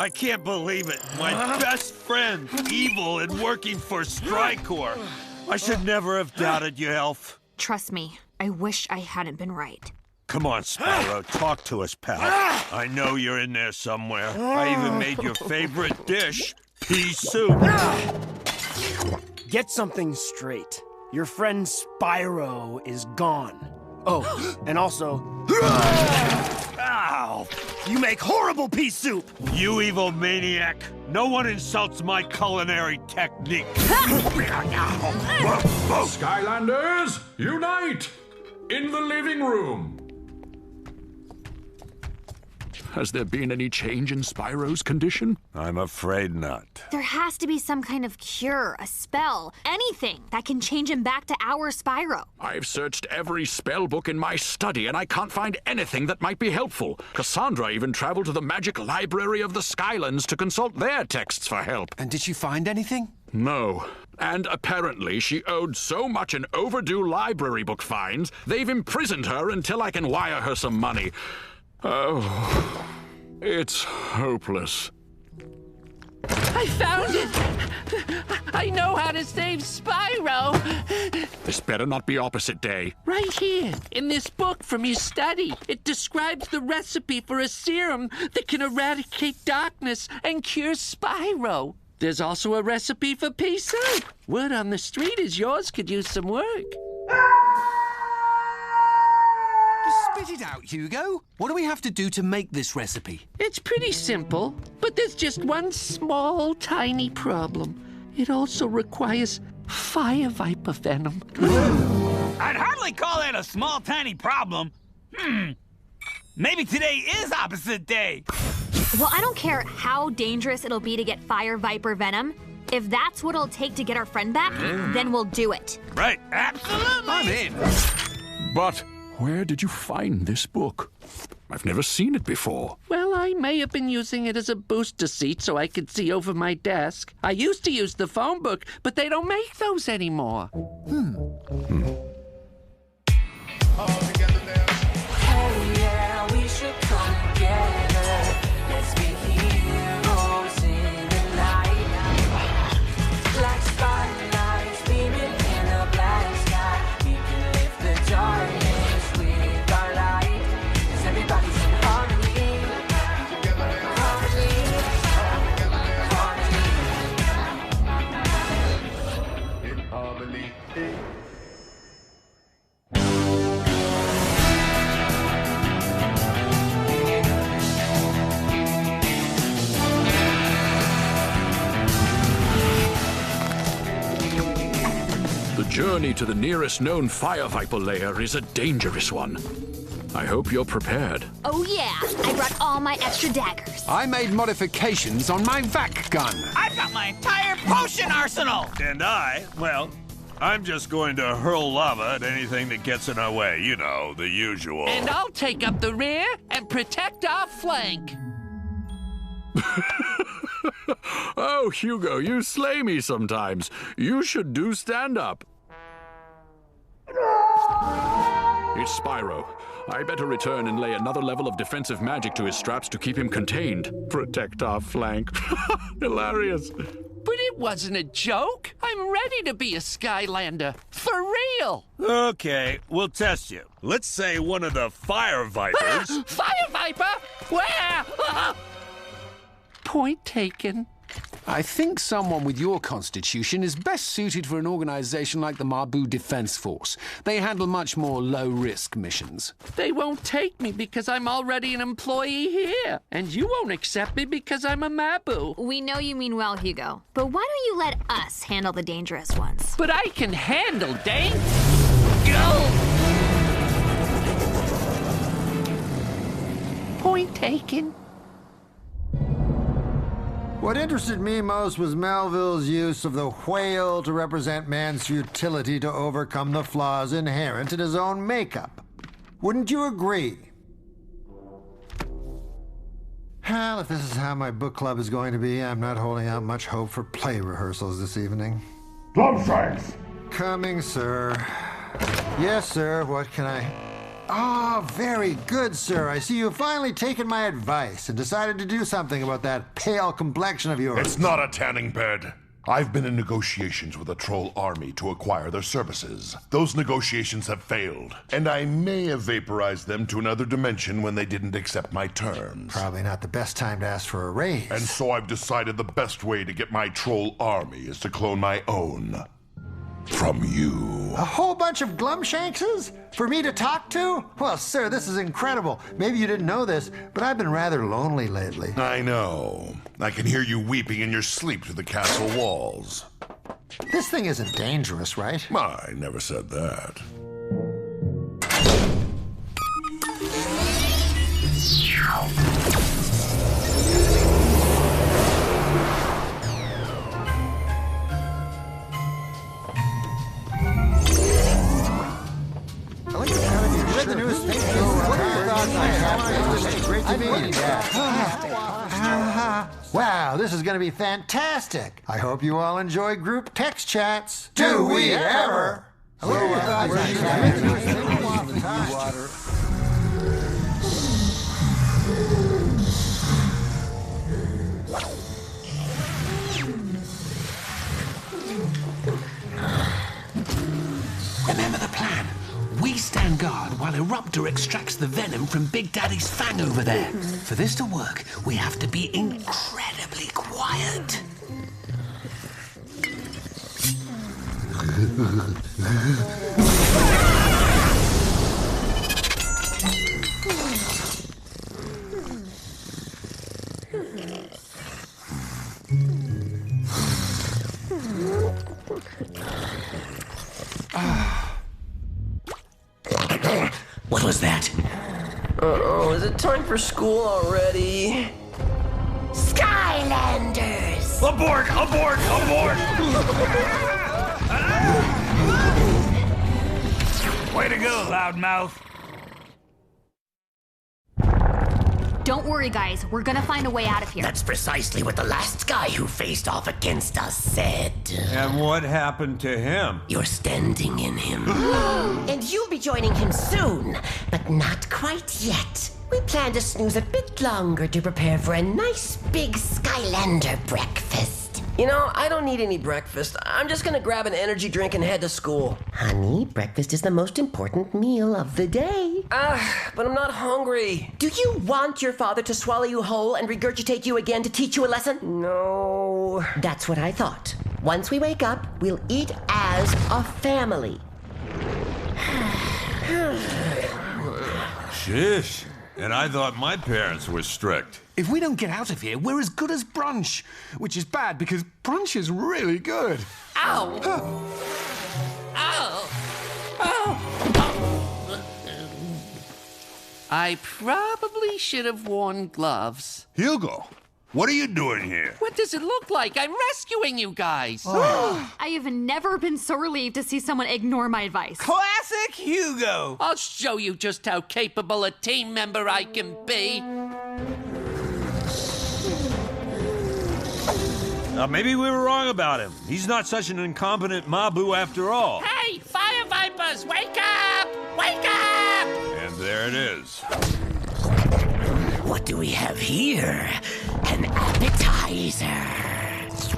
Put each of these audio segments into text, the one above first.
I can't believe it. My best friend, evil and working for Strikor. I should never have doubted you, Elf. Trust me, I wish I hadn't been right. Come on, Spyro, talk to us, pal. I know you're in there somewhere. I even made your favorite dish, pea soup. Get something straight. Your friend Spyro is gone. Oh, and also... Ow! You make horrible pea soup! You evil maniac. No one insults my culinary technique. Skylanders, unite! In the living room. Has there been any change in Spyro's condition? I'm afraid not. There has to be some kind of cure, a spell, anything that can change him back to our Spyro. I've searched every spell book in my study, and I can't find anything that might be helpful. Cassandra even traveled to the magic library of the Skylands to consult their texts for help. And did she find anything? No. And apparently she owed so much in overdue library book fines, they've imprisoned her until I can wire her some money. Oh, it's hopeless. I found it! I know how to save Spyro! This better not be opposite day. Right here, in this book from your study. It describes the recipe for a serum that can eradicate darkness and cure Spyro. There's also a recipe for pea soup. Word on the street is yours could use some work. Spit it out, Hugo. What do we have to do to make this recipe? It's pretty simple, but there's just one small, tiny problem. It also requires fire viper venom. I'd hardly call that a small, tiny problem. Maybe today is opposite day. Well, I don't care how dangerous it'll be to get fire viper venom. If that's what it'll take to get our friend back, then we'll do it. Right, absolutely. I'm in. But where did you find this book? I've never seen it before. Well, I may have been using it as a booster seat so I could see over my desk. I used to use the phone book, but they don't make those anymore. The journey to the nearest known fire viper lair is a dangerous one. I hope you're prepared. Oh yeah, I brought all my extra daggers. I made modifications on my vac gun. I've got my entire potion arsenal. And I'm just going to hurl lava at anything that gets in our way. You know, the usual. And I'll take up the rear and protect our flank. Oh, Hugo, you slay me sometimes. You should do stand-up. It's Spyro. I better return and lay another level of defensive magic to his straps to keep him contained. Protect our flank. Hilarious. But it wasn't a joke. I'm ready to be a Skylander. For real. Okay, we'll test you. Let's say one of the fire vipers... Fire Viper? Where? Point taken. I think someone with your constitution is best suited for an organization like the Mabu Defense Force. They handle much more low-risk missions. They won't take me because I'm already an employee here. And you won't accept me because I'm a Mabu. We know you mean well, Hugo. But why don't you let us handle the dangerous ones? But I can handle Point taken. What interested me most was Melville's use of the whale to represent man's futility to overcome the flaws inherent in his own makeup. Wouldn't you agree? Well, if this is how my book club is going to be, I'm not holding out much hope for play rehearsals this evening. Plum strength. Coming, sir. Yes, sir. What can I... Oh, very good, sir. I see you've finally taken my advice and decided to do something about that pale complexion of yours. It's not a tanning bed. I've been in negotiations with a troll army to acquire their services. Those negotiations have failed, and I may have vaporized them to another dimension when they didn't accept my terms. Probably not the best time to ask for a raise. And so I've decided the best way to get my troll army is to clone my own. From you. A whole bunch of Glumshankses? For me to talk to? Well, sir, this is incredible. Maybe you didn't know this, but I've been rather lonely lately. I know. I can hear you weeping in your sleep through the castle walls. This thing isn't dangerous, right? I never said that. Read the news. What are your thoughts on that? Great to meet you. Wow, this is going to be fantastic. I hope you all enjoy group text chats. Do we ever? Remember the plan. We stand guard while Eruptor extracts the venom from Big Daddy's fang over there. For this to work, we have to be incredibly quiet. What was that? Uh-oh, is it time for school already? Skylanders! Abort! Abort! Abort! Way to go, loudmouth. Don't worry, guys. We're gonna find a way out of here. That's precisely what the last guy who faced off against us said. And what happened to him? You're standing in him. And you'll be joining him soon, but not quite yet. We plan to snooze a bit longer to prepare for a nice big Skylander breakfast. You know, I don't need any breakfast. I'm just gonna grab an energy drink and head to school. Honey, breakfast is the most important meal of the day. But I'm not hungry. Do you want your father to swallow you whole and regurgitate you again to teach you a lesson? No. That's what I thought. Once we wake up, we'll eat as a family. Shish. And I thought my parents were strict. If we don't get out of here, we're as good as brunch. Which is bad because brunch is really good. Ow! Ow! Ow! I probably should have worn gloves. Hugo, what are you doing here? What does it look like? I'm rescuing you guys. I have never been so relieved to see someone ignore my advice. Classic Hugo! I'll show you just how capable a team member I can be. Maybe we were wrong about him. He's not such an incompetent Mabu after all. Hey, Fire Vipers, wake up! Wake up! And there it is. What do we have here? An appetizer.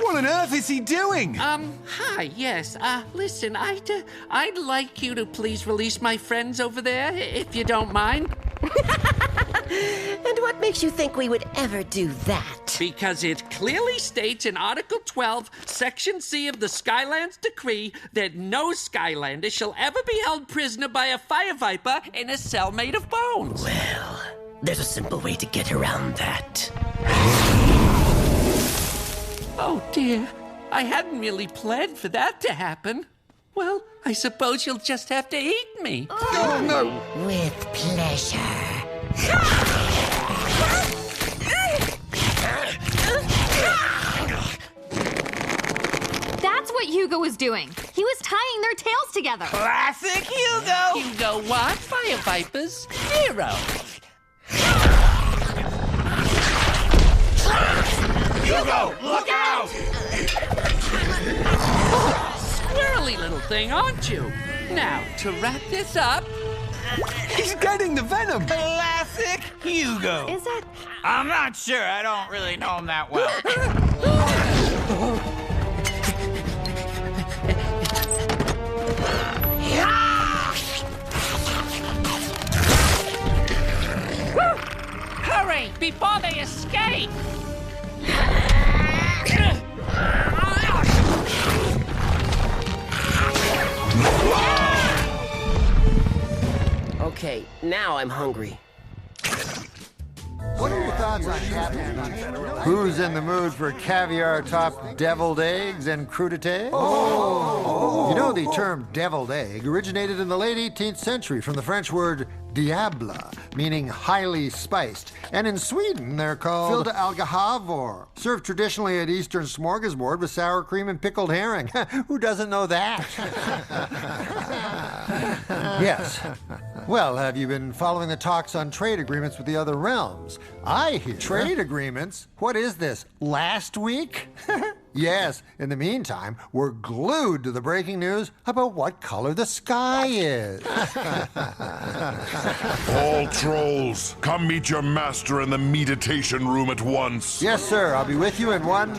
What on earth is he doing? Hi, yes. Listen, I'd like you to please release my friends over there, if you don't mind. And what makes you think we would ever do that? Because it clearly states in Article 12, Section C of the Skylands Decree that no Skylander shall ever be held prisoner by a fire viper in a cell made of bones. Well, there's a simple way to get around that. Oh, dear. I hadn't really planned for that to happen. Well, I suppose you'll just have to eat me. Oh, no. With pleasure. That's what Hugo was doing. He was tying their tails together. Classic Hugo! Hugo what? Fire Vipers? Zero. Hugo, look out! Squirrely little thing, aren't you? Now, to wrap this up, He's getting the venom! Classic Hugo. Is it? I'm not sure. I don't really know him that well. Hurry, before they escape! Okay, now I'm hungry. What are your thoughts on Captain? Who's in the mood for caviar-topped deviled eggs and crudités? Oh. You know, the term deviled egg originated in the late 18th century from the French word diable, meaning highly spiced. And in Sweden, they're called filled algehavor, served traditionally at Eastern smorgasbord with sour cream and pickled herring. Who doesn't know that? Yes. Well, have you been following the talks on trade agreements with the other realms? I hear. Trade agreements? What is this, last week? Yes, in the meantime, we're glued to the breaking news about what color the sky is. All trolls, come meet your master in the meditation room at once. Yes, sir, I'll be with you in one...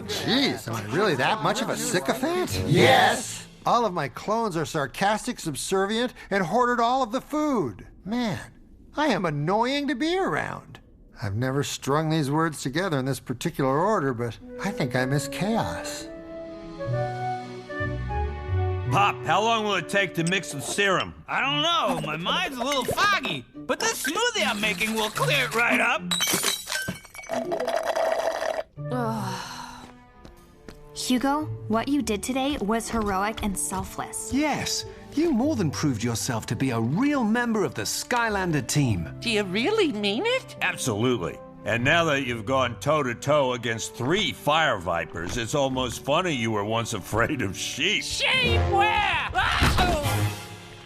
Jeez, am I really that much of a sycophant? Yes! All of my clones are sarcastic, subservient, and hoarded all of the food. Man, I am annoying to be around. I've never strung these words together in this particular order, but I think I miss chaos. Pop, how long will it take to mix the serum? I don't know. My mind's a little foggy. But this smoothie I'm making will clear it right up. Hugo, what you did today was heroic and selfless. Yes, you more than proved yourself to be a real member of the Skylander team. Do you really mean it? Absolutely. And now that you've gone toe-to-toe against 3 fire vipers, it's almost funny you were once afraid of sheep. Sheep where?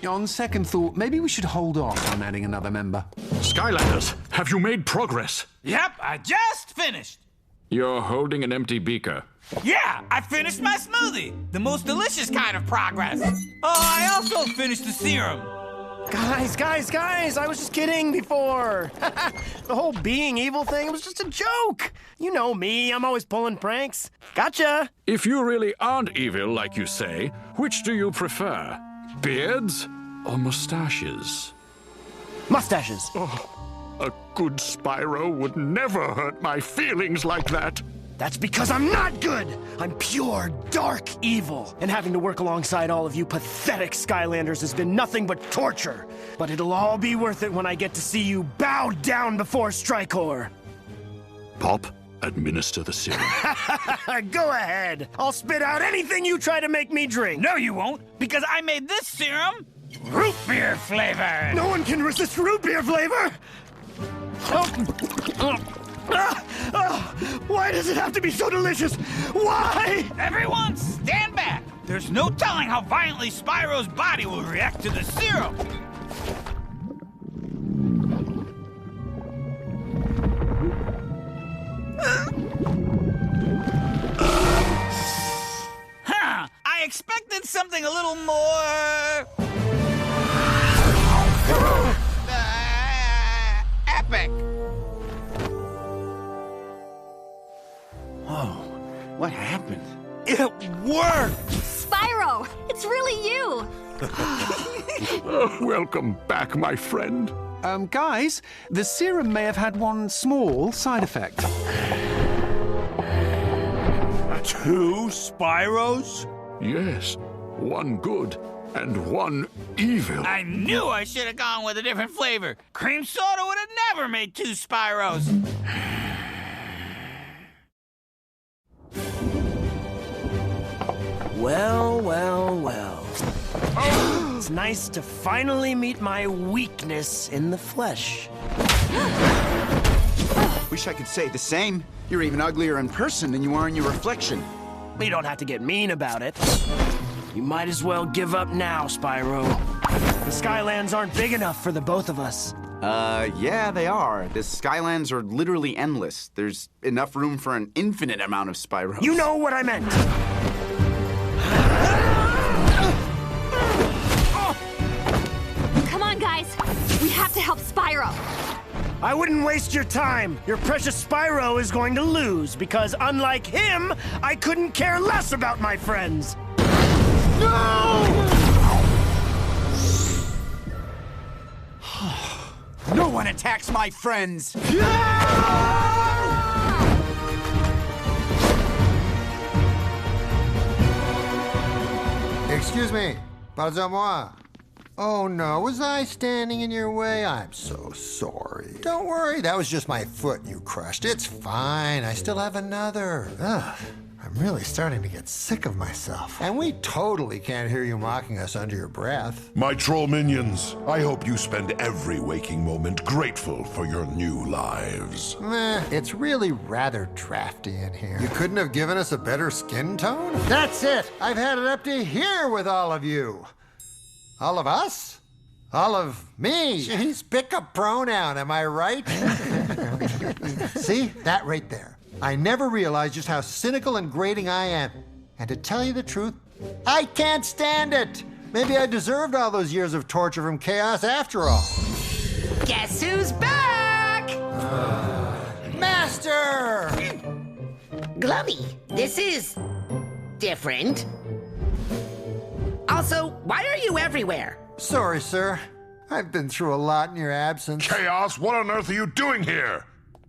On second thought, maybe we should hold off on adding another member. Skylanders, have you made progress? Yep, I just finished. You're holding an empty beaker. Yeah, I finished my smoothie. The most delicious kind of progress. Oh, I also finished the serum. Guys, I was just kidding before. The whole being evil thing was just a joke. You know me, I'm always pulling pranks. Gotcha. If you really aren't evil, like you say, which do you prefer? Beards or mustaches? Mustaches. Oh, a good Spyro would never hurt my feelings like that. That's because I'm not good! I'm pure, dark evil. And having to work alongside all of you pathetic Skylanders has been nothing but torture. But it'll all be worth it when I get to see you bow down before Strikor. Pop, administer the serum. Go ahead. I'll spit out anything you try to make me drink. No, you won't, because I made this serum root beer flavor. No one can resist root beer flavor! Why does it have to be so delicious? Why? Everyone, stand back. There's no telling how violently Spyro's body will react to the serum. Huh, I expected something a little more... epic. Whoa, what happened? It worked! Spyro, it's really you! Welcome back, my friend. Guys, the serum may have had one small side effect. 2 Spyros? Yes, one good and one evil. I knew I should have gone with a different flavor. Cream soda would have never made 2 Spyros. Well. It's nice to finally meet my weakness in the flesh. Wish I could say the same. You're even uglier in person than you are in your reflection. We don't have to get mean about it. You might as well give up now, Spyro. The Skylands aren't big enough for the both of us. Yeah, they are. The Skylands are literally endless. There's enough room for an infinite amount of Spyros. You know what I meant. Come on, guys. Spyro! I wouldn't waste your time. Your precious Spyro is going to lose because, unlike him, I couldn't care less about my friends. No! No one attacks my friends! Excuse me. Pardon-moi. Oh no, was I standing in your way? I'm so sorry. Don't worry, that was just my foot you crushed. It's fine, I still have another. Ugh, I'm really starting to get sick of myself. And we totally can't hear you mocking us under your breath. My troll minions, I hope you spend every waking moment grateful for your new lives. It's really rather drafty in here. You couldn't have given us a better skin tone? That's it! I've had it up to here with all of you. All of us? All of me? Jeez, pick a pronoun, am I right? See? That right there. I never realized just how cynical and grating I am. And to tell you the truth, I can't stand it. Maybe I deserved all those years of torture from Chaos after all. Guess who's back? Master! Glummy, this is different. Also, why are you everywhere? Sorry, sir. I've been through a lot in your absence. Chaos, what on earth are you doing here?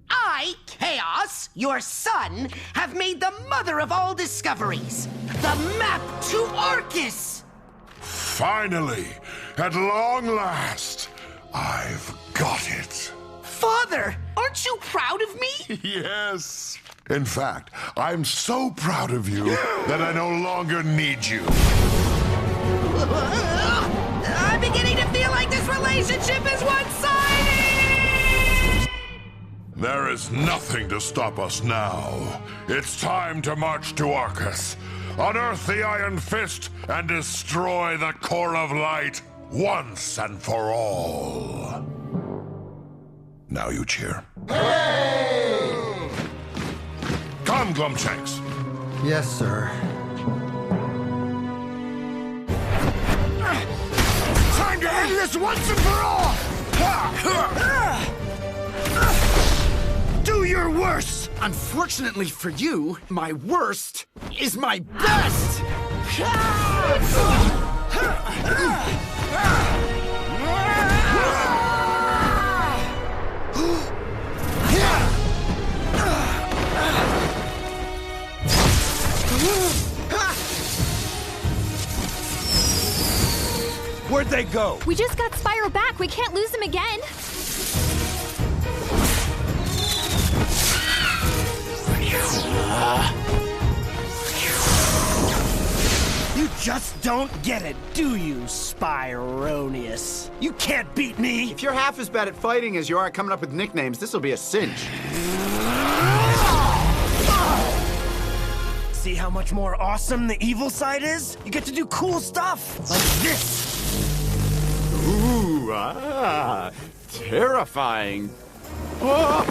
I, Chaos, your son, have made the mother of all discoveries. The map to Arcus! Finally, at long last, I've got it. Father, aren't you proud of me? Yes. In fact, I'm so proud of you that I no longer need you. I'm beginning to feel like this relationship is one-sided! There is nothing to stop us now. It's time to march to Arcus, unearth the Iron Fist, and destroy the Core of Light once and for all. Now you cheer. Hey! Come, Glumshanks. Yes, sir. Time to end this once and for all! Do your worst! Unfortunately for you, my worst is my best! Where'd they go? We just got Spyro back. We can't lose him again. You just don't get it, do you, Spyronius? You can't beat me! If you're half as bad at fighting as you are at coming up with nicknames, this'll be a cinch. See how much more awesome the evil side is? You get to do cool stuff, like this! Ooh, terrifying. Oh,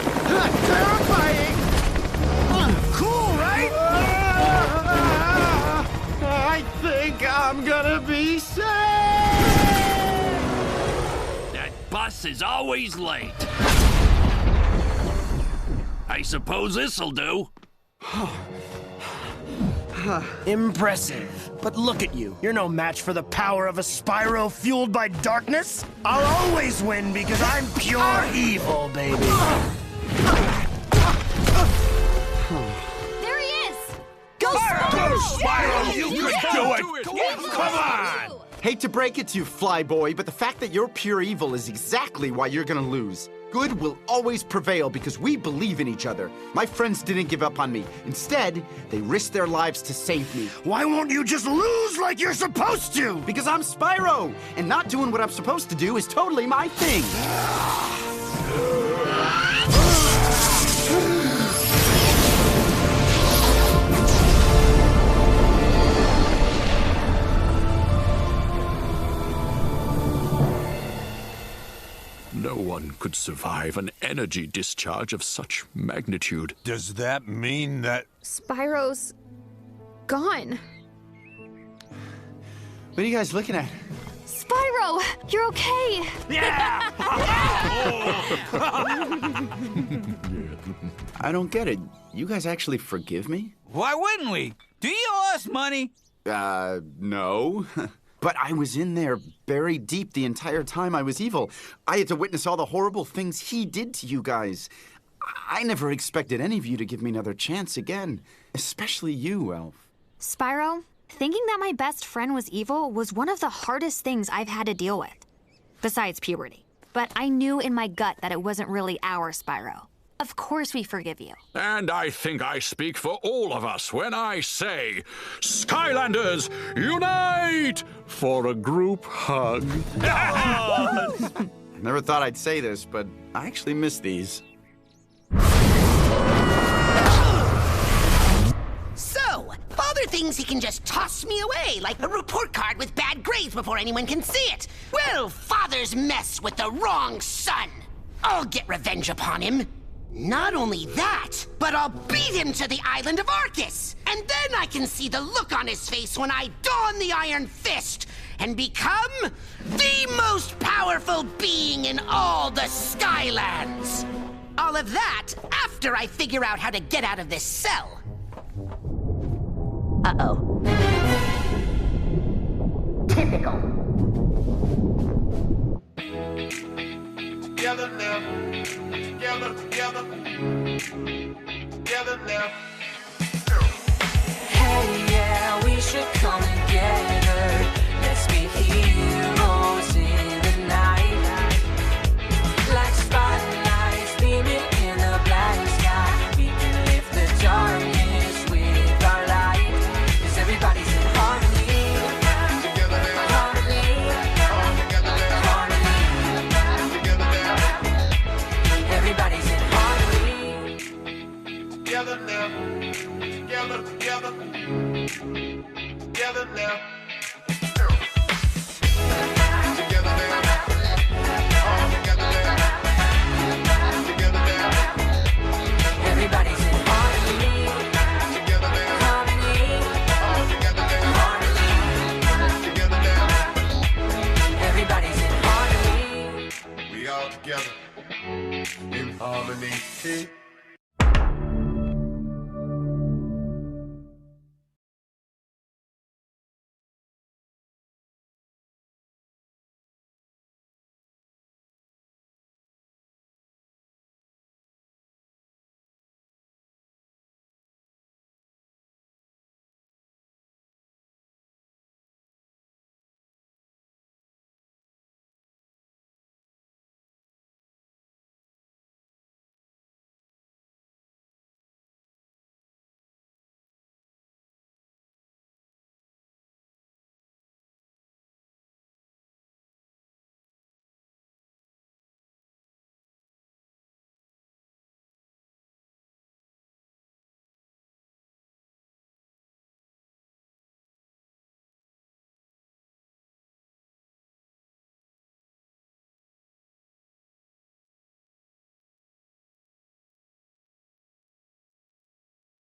terrifying! Cool, right? I think I'm gonna be saved! That bus is always late. I suppose this'll do. Impressive. But look at you. You're no match for the power of a Spyro fueled by darkness. I'll always win because I'm pure evil, baby. There he is! Go, Spyro! You could do it! Come on! Hate to break it to you, Flyboy, but the fact that you're pure evil is exactly why you're gonna lose. Good will always prevail because we believe in each other. My friends didn't give up on me. Instead, they risked their lives to save me. Why won't you just lose like you're supposed to? Because I'm Spyro, and not doing what I'm supposed to do is totally my thing. No one could survive an energy discharge of such magnitude. Does that mean that... Spyro's gone. What are you guys looking at? Spyro, you're okay. Yeah! I don't get it. You guys actually forgive me? Why wouldn't we? Do you owe us money? No. But I was in there buried deep the entire time I was evil. I had to witness all the horrible things he did to you guys. I never expected any of you to give me another chance again. Especially you, Elf. Spyro, thinking that my best friend was evil was one of the hardest things I've had to deal with. Besides puberty. But I knew in my gut that it wasn't really our Spyro. Of course we forgive you. And I think I speak for all of us when I say, Skylanders, unite for a group hug. Never thought I'd say this, but I actually miss these. So, Father thinks he can just toss me away like a report card with bad grades before anyone can see it. Well, Father's messed with the wrong son. I'll get revenge upon him. Not only that, but I'll beat him to the island of Arcus. And then I can see the look on his face when I don the Iron Fist and become the most powerful being in all the Skylands. All of that after I figure out how to get out of this cell. Uh-oh. Typical. Together now. Together now. Hey, yeah, we should come together. Let's be heroes in the night. Like spotlights beaming in the black sky. We can lift the darkness with our light. 'Cause everybody's in harmony. Together now. Harmony. Together now. Harmony. Together now. Everybody's in harmony. Together now. Together now. Together now. Together now. Together now. Everybody's in harmony. Together now. Harmony. Together now. Harmony. Together now. Everybody's in harmony. We all together in harmony.